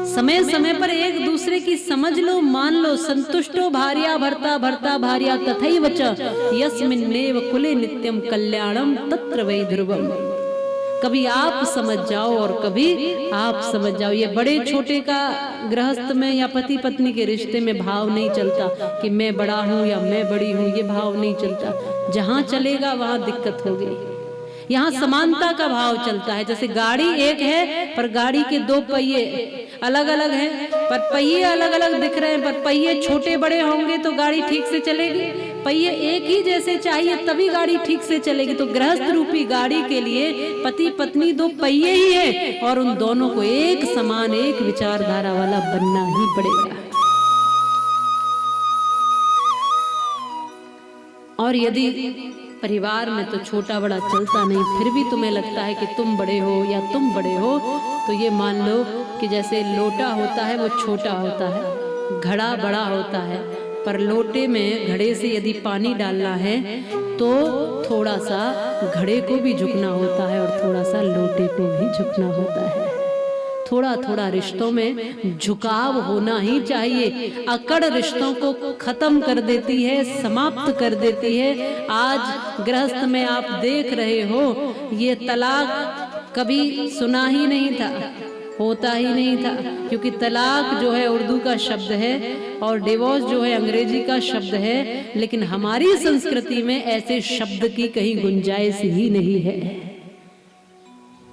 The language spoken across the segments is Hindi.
समय समय पर एक दूसरे की समझ लो, मान लो। संतुष्टो भार्या भर्ता भर्ता भार्या तथैव च यस्मिन्नेव कुले नित्यम कल्याणम तत्र वै ध्रुवम। कभी आप समझ जाओ और कभी आप समझ जाओ। ये बड़े छोटे का गृहस्थ में या पति पत्नी के रिश्ते में भाव नहीं चलता कि मैं बड़ा हूं या मैं बड़ी हूं, ये भाव नहीं चलता। जहां चलेगा वहां दिक्कत होगी। यहाँ समानता का भाव चलता है। जैसे गाड़ी एक है पर गाड़ी के दो पहिए अलग अलग हैं, पर पहिए अलग अलग दिख रहे हैं, पर पहिए छोटे बड़े होंगे तो गाड़ी ठीक से चलेगी। पहिए एक ही जैसे चाहिए तभी गाड़ी ठीक से चलेगी। तो गृहस्थ रूपी गाड़ी के लिए पति पत्नी दो पहिए ही है और उन दोनों को एक समान, एक विचारधारा वाला बनना ही पड़ेगा। और यदि परिवार में तो छोटा बड़ा चलता नहीं, फिर भी तुम्हें लगता है कि तुम बड़े हो या तुम बड़े हो, तो ये मान लो कि जैसे लोटा होता है वो छोटा होता है, घड़ा बड़ा होता है, पर लोटे में घड़े से यदि पानी डालना है तो थोड़ा सा घड़े को भी झुकना होता है और थोड़ा सा लोटे को भी झुकना होता है। थोड़ा थोड़ा रिश्तों में झुकाव होना ही चाहिए। अकड़ रिश्तों को खत्म कर देती है, समाप्त कर देती है। आज गृहस्थ में आप देख रहे हो, ये तलाक कभी सुना ही नहीं था, होता ही नहीं था, क्योंकि तलाक जो है उर्दू का शब्द है और डिवोर्स जो है अंग्रेजी का शब्द है। लेकिन हमारी संस्कृति में ऐसे शब्द की कहीं गुंजाइश ही नहीं है।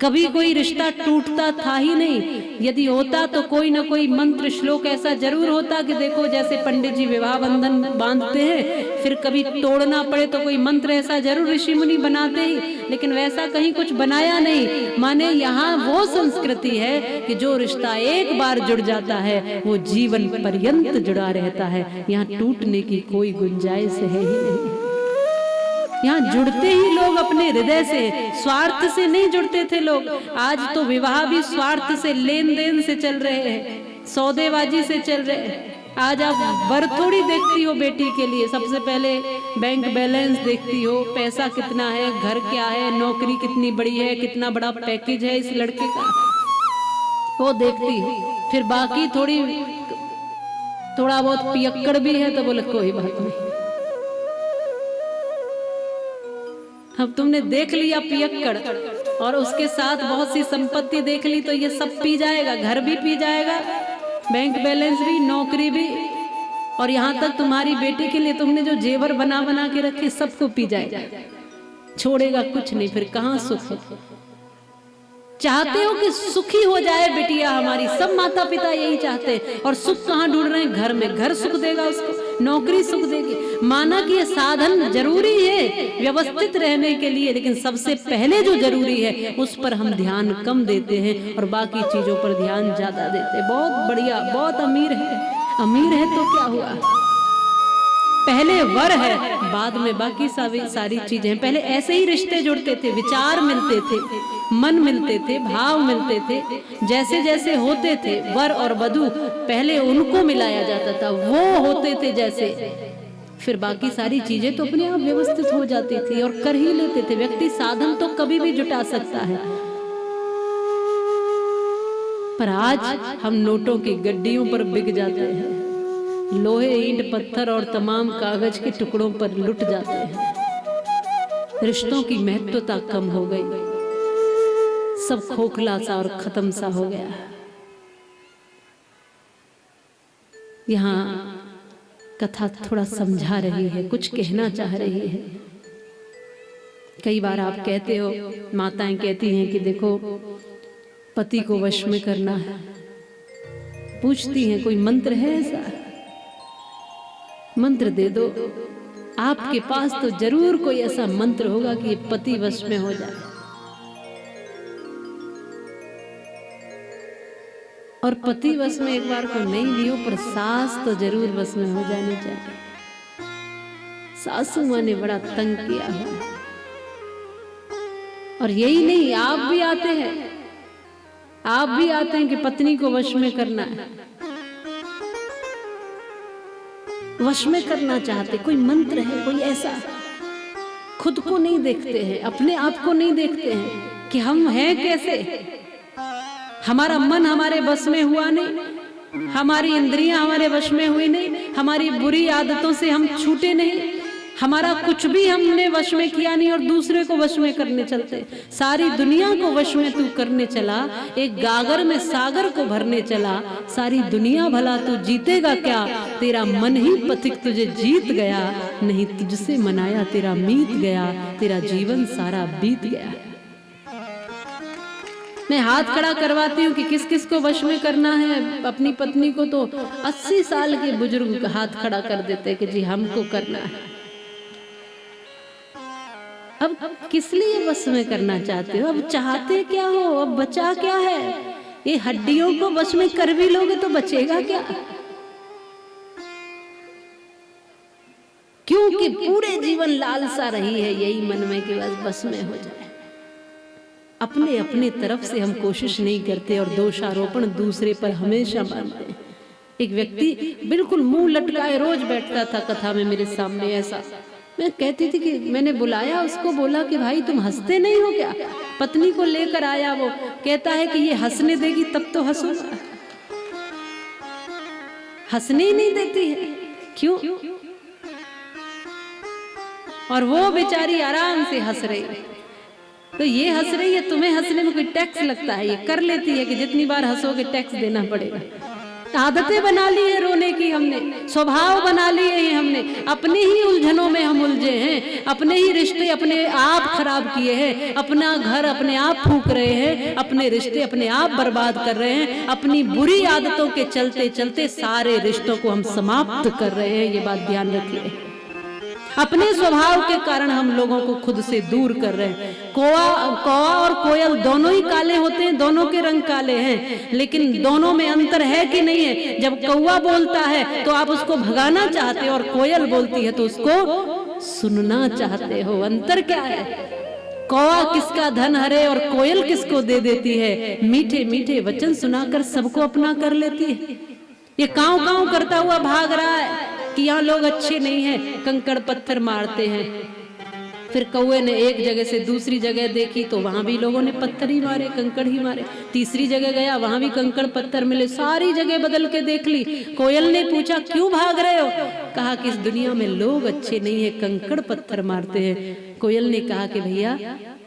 कभी कोई रिश्ता टूटता था ही नहीं। यदि होता तो कोई ना कोई मंत्र श्लोक ऐसा जरूर होता कि देखो जैसे पंडित जी विवाह बंधन बांधते हैं, फिर कभी तोड़ना पड़े तो कोई मंत्र ऐसा जरूर ऋषि मुनि बनाते ही, लेकिन वैसा कहीं कुछ बनाया नहीं। माने यहाँ वो संस्कृति है कि जो रिश्ता एक बार जुड़ जाता है वो जीवन पर्यंत जुड़ा रहता है। यहाँ टूटने की कोई गुंजाइश है ही नहीं। यहाँ जुड़ते ही लोग अपने हृदय से, स्वार्थ से नहीं जुड़ते थे लोग। आज तो विवाह भी स्वार्थ से, लेन देन से चल रहे हैं, सौदेबाजी से चल रहे हैं। आज आप वर थोड़ी देखती हो बेटी के लिए, सबसे पहले बैंक बैलेंस देखती हो, पैसा कितना है, घर क्या है, नौकरी कितनी बड़ी है, कितना बड़ा पैकेज है इस लड़के का, वो देखती हो। फिर बाकी थोड़ा बहुत पियक्कड़ भी है तो बोले कोई बात नहीं। अब तुमने देख लिया पियक्कड़ और उसके साथ बहुत सी संपत्ति देख ली तो ये सब पी जाएगा, घर भी पी जाएगा, बैंक बैलेंस भी, नौकरी भी, और यहाँ तक तुम्हारी बेटी के लिए तुमने जो जेवर बना बना के रखे सबको पी जाएगा, छोड़ेगा कुछ नहीं। फिर कहाँ सुख? चाहते हो कि सुखी हो जाए बिटिया हमारी, सब माता पिता यही चाहते हैं। और सुख कहाँ ढूंढ रहे हैं? घर में। घर सुख देगा उसको, नौकरी सुख देगी। माना कि ये साधन जरूरी है व्यवस्थित रहने के लिए, लेकिन सबसे पहले जो जरूरी है उस पर हम ध्यान कम देते हैं और बाकी चीजों पर ध्यान ज्यादा देते हैं। बहुत बढ़िया, बहुत अमीर है तो क्या हुआ, पहले वर है बाद में बाकी सारी चीजें। पहले ऐसे ही रिश्ते जुड़ते थे, विचार मिलते थे, मन मिलते थे, भाव मिलते थे, जैसे जैसे होते थे वर और वधू पहले उनको मिलाया जाता था, वो होते थे जैसे, फिर बाकी सारी चीजें तो अपने आप व्यवस्थित हो जाती थी और कर ही लेते थे। व्यक्ति साधन तो कभी भी जुटा सकता है, पर आज हम नोटों की गड्डियों पर बिक जाते हैं, लोहे ईंट पत्थर और तमाम कागज के टुकड़ों पर लुट जाते हैं। रिश्तों की महत्वता कम हो गई, सब खोखला सा और खत्म सा हो गया। यहाँ कथा थोड़ा समझा रही है, कुछ कहना चाह रही है। कई बार आप कहते हो, माताएं कहती हैं कि देखो पति को वश में करना है, पूछती हैं कोई मंत्र है ऐसा, मंत्र दे दो। आपके पास तो जरूर कोई ऐसा मंत्र होगा कि पति वश में हो जाए। और पति वश में एक बार को नहीं भी हो, पर सास तो जरूर वश में हो जानी चाहिए। सासू माँ ने बड़ा तंग किया है, और यही नहीं, आप भी आते हैं कि पत्नी को वश में करना है, वश में करना चाहते। कोई मंत्र है कोई ऐसा? खुद को नहीं देखते हैं, अपने आप को नहीं देखते हैं कि हम हैं कैसे, हमारा मन हमारे बस में हुआ नहीं, हमारी इंद्रियां हमारे वश में हुई नहीं, हमारी बुरी आदतों से हम छूटे नहीं, हमारा कुछ भी हमने वश में किया नहीं और दूसरे को वश में करने चलते। सारी दुनिया को वश में तू करने चला, एक गागर में सागर को भरने चला। सारी दुनिया भला तू जीतेगा क्या, तेरा मन ही पथिक तुझे जीत गया। नहीं तुझसे मनाया तेरा मीत गया, तेरा जीवन सारा बीत गया। मैं हाथ खड़ा करवाती हूँ कि किस किस को वश में करना है। अपनी पत्नी को तो 80 साल के बुजुर्ग हाथ खड़ा कर देते कि जी हमको करना है। अब किस लिए वश में करना चाहते हो, अब चाहते क्या हो, अब बचा क्या है। ये हड्डियों को वश में कर भी लोगे तो बचेगा क्या। क्योंकि पूरे जीवन लालसा रही है यही मन में कि बस बस में हो जाए। अपने अपने तरफ से हम कोशिश नहीं करते और दोषारोपण दूसरे पर हमेशा मानते हैं। एक व्यक्ति बिल्कुल मुंह लटकाए रोज बैठता था कथा में मेरे सामने। ऐसा मैं कहती थी कि मैंने बुलाया उसको, बोला कि भाई तुम हंसते नहीं हो क्या। पत्नी को लेकर आया, वो कहता है कि ये हंसने देगी तब तो हंसूंगा, हंसने ही नहीं देती है। क्यों? और वो बेचारी आराम से हंस रही। तो ये हंस रही है, तुम्हें हंसने में कोई टैक्स लगता है? ये कर लेती है कि जितनी बार हंसोगे टैक्स देना पड़ेगा। आदतें बना ली है रोने की हमने, स्वभाव बना लिए हैं हमने, अपने ही उलझनों में हम उलझे हैं, अपने ही रिश्ते अपने आप खराब किए हैं, अपना घर अपने आप फूंक रहे हैं, अपने रिश्ते अपने आप बर्बाद कर रहे हैं। अपनी बुरी आदतों के चलते चलते सारे रिश्तों को हम समाप्त कर रहे हैं। ये बात ध्यान रखिए। अपने स्वभाव के कारण हम लोगों को खुद से दूर कर रहे हैं। कौवा और कोयल दोनों ही काले होते हैं, दोनों के रंग काले हैं, लेकिन दोनों में अंतर है कि नहीं है। जब कौवा बोलता है तो आप उसको भगाना चाहते हो और कोयल बोलती है तो उसको सुनना चाहते हो। अंतर क्या है? कौवा किसका धन हरे और कोयल किसको दे देती है। मीठे मीठे वचन सुनाकर सबको अपना कर लेती है। ये कांव कांव करता हुआ भाग रहा है कि यहाँ लोग अच्छे नहीं हैं, कंकड़ पत्थर मारते हैं। फिर कौवे ने एक जगह से दूसरी जगह देखी तो वहां भी लोगों ने पत्थर ही मारे, कंकड़ ही मारे। तीसरी जगह गया, वहां भी कंकड़ पत्थर मिले। सारी जगह बदल के देख ली। कोयल ने पूछा क्यों भाग रहे हो? कहा कि इस दुनिया में लोग अच्छे नहीं है, कंकड़ पत्थर मारते हैं। कोयल ने कहा कि भैया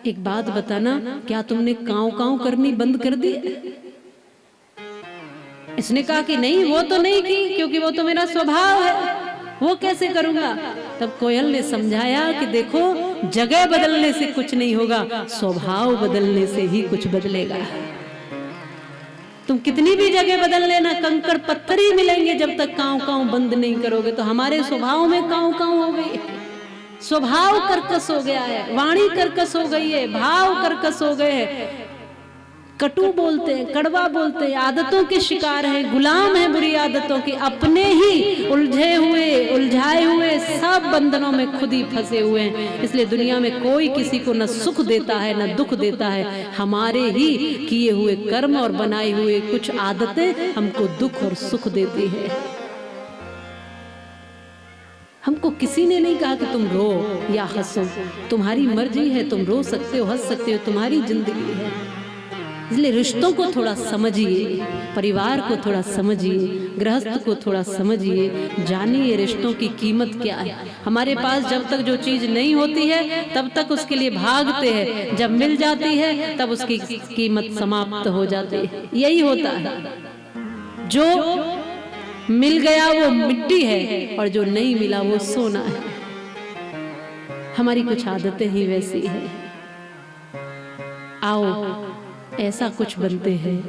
एक बात बताना, क्या तुमने कांव कांव करनी बंद कर दी? इसने कहा कि नहीं, वो तो नहीं की, क्योंकि वो तो मेरा स्वभाव है, वो कैसे करूंगा। तब कोयल ने समझाया कि देखो, जगह बदलने से कुछ नहीं होगा, स्वभाव बदलने से ही कुछ बदलेगा। तुम कितनी भी जगह बदल लेना, कंकड़ पत्थर ही मिलेंगे जब तक कांव कांव बंद नहीं करोगे। तो हमारे स्वभाव में कांव कांव हो गई, स्वभाव कर्कश हो गया है, वाणी कर्कश हो गई है, भाव कर्कश हो गए हैं, कटु बोलते हैं, कड़वा बोलते हैं, आदतों के शिकार हैं, गुलाम हैं बुरी आदतों के। अपने ही उलझे हुए उलझाए हुए सब बंधनों में खुद ही फंसे हुए हैं। इसलिए दुनिया में कोई किसी को न सुख देता है न दुख देता है। हमारे ही किए हुए कर्म और बनाई हुए कुछ आदतें हमको दुख और सुख देती है। हमको किसी ने नहीं कहा कि तुम रो या हंसो, तुम्हारी मर्जी है, तुम रो सकते हो, हंस सकते हो, तुम्हारी जिंदगी है। इसलिए रिश्तों को थोड़ा समझिए, परिवार को थोड़ा समझिए, गृहस्थ को थोड़ा समझिए, जानिए रिश्तों की कीमत क्या है। हमारे पास जब तक जो चीज नहीं होती है तब तक उसके लिए भागते हैं, जब मिल जाती है तब उसकी कीमत समाप्त हो जाती है। यही होता है, जो मिल गया वो मिट्टी है और जो नहीं मिला वो सोना है। हमारी कुछ आदतें ही वैसी है। आओ ऐसा कुछ बनते हैं,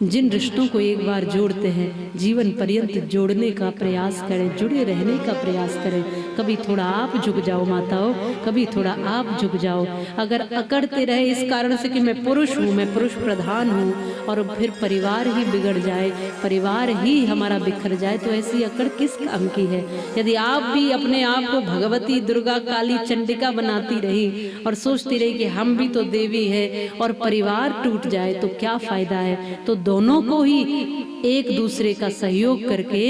जिन रिश्तों को एक बार जोड़ते हैं जीवन पर्यंत जोड़ने का प्रयास करें, जुड़े रहने का प्रयास करें। कभी थोड़ा आप झुक जाओ माताओं, कभी थोड़ा आप झुक जाओ। अगर अकड़ते रहे इस कारण से कि मैं पुरुष हूँ, मैं पुरुष प्रधान हूँ, और फिर परिवार ही बिगड़ जाए, परिवार ही हमारा बिखर जाए, तो ऐसी अकड़ किस काम की है। यदि आप भी अपने आप को भगवती, दुर्गा, काली, चंडिका बनाती रही और सोचती रही कि हम भी तो देवी है और परिवार टूट जाए तो क्या फायदा है। तो दोनों को ही एक दूसरे का सहयोग करके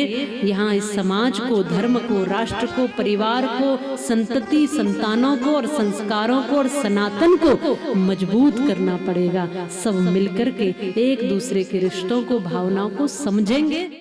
यहाँ इस समाज को, धर्म को, राष्ट्र को, परिवार को, संतति संतानों को और संस्कारों को और सनातन को मजबूत करना पड़ेगा। सब मिलकर के एक दूसरे के रिश्तों को, भावनाओं को समझेंगे।